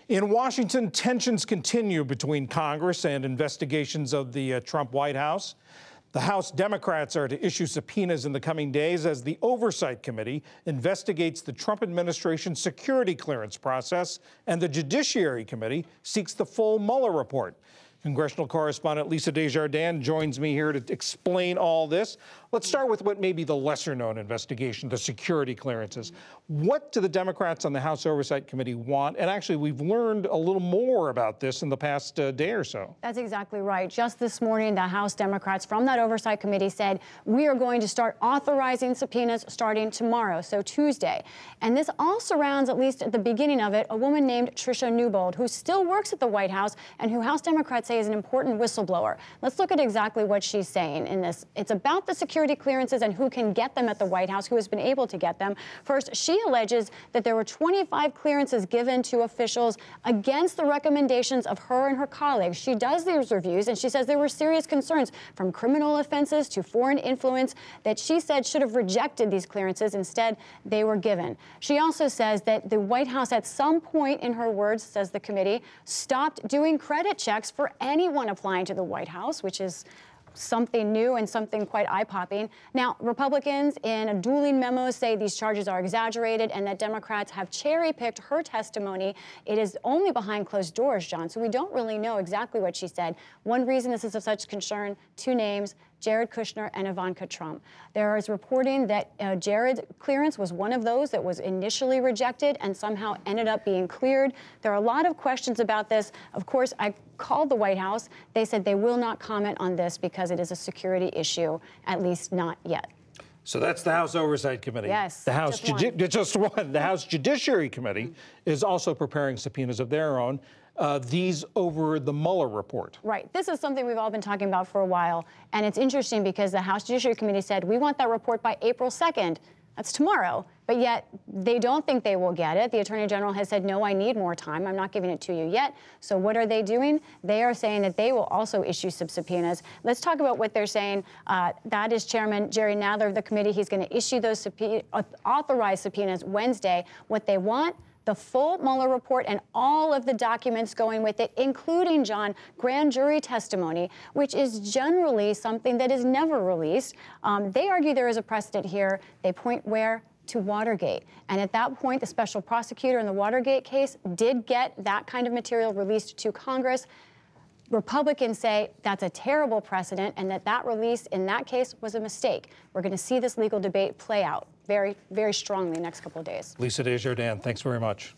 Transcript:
In Washington, tensions continue between Congress and investigations of the Trump White House. The House Democrats are to issue subpoenas in the coming days as the Oversight Committee investigates the Trump administration's security clearance process, and the Judiciary Committee seeks the full Mueller report. Congressional correspondent Lisa Desjardins joins me here to explain all this. Let's start with what may be the lesser-known investigation, the security clearances. What do the Democrats on the House Oversight Committee want? And actually, we've learned a little more about this in the past day or so. That's exactly right. Just this morning, the House Democrats from that Oversight Committee said, we are going to start authorizing subpoenas starting tomorrow, so Tuesday. And this all surrounds, at least at the beginning of it, a woman named Tricia Newbold, who still works at the White House and who House Democrats say is an important whistleblower. Let's look at exactly what she's saying in this. It's about the security clearances and who can get them at the White House, who has been able to get them. First, she alleges that there were 25 clearances given to officials against the recommendations of her and her colleagues. She does these reviews, and she says there were serious concerns from criminal offenses to foreign influence that she said should have rejected these clearances. Instead, they were given. She also says that the White House, at some point, in her words, says the committee, stopped doing credit checks for anyone applying to the White House, which is something new and something quite eye-popping. Now, Republicans in a dueling memo say these charges are exaggerated and that Democrats have cherry-picked her testimony. It is only behind closed doors, John, so we don't really know exactly what she said. One reason this is of such concern, two names, Jared Kushner and Ivanka Trump. There is reporting that Jared's clearance was one of those that was initially rejected and somehow ended up being cleared. There are a lot of questions about this. Of course, I called the White House. They said they will not comment on this because it is a security issue, at least not yet. So that's the House Oversight Committee. Yes, The House just one. The House Judiciary Committee is also preparing subpoenas of their own. These over the Mueller report. Right. This is something we've all been talking about for a while. And it's interesting because the House Judiciary Committee said, we want that report by April 2nd. That's tomorrow. But yet they don't think they will get it. The Attorney General has said, no, I need more time. I'm not giving it to you yet. So what are they doing? They are saying that they will also issue some subpoenas. Let's talk about what they're saying. That is Chairman Jerry Nadler of the committee. He's going to issue those authorized subpoenas Wednesday. What they want: the full Mueller report and all of the documents going with it, including, John, grand jury testimony, which is generally something that is never released. They argue there is a precedent here. They point where? To Watergate. And at that point, the special prosecutor in the Watergate case did get that kind of material released to Congress. Republicans say that's a terrible precedent and that release in that case was a mistake. We're going to see this legal debate play out very, very strongly in the next couple of days. Lisa Desjardins, thanks very much.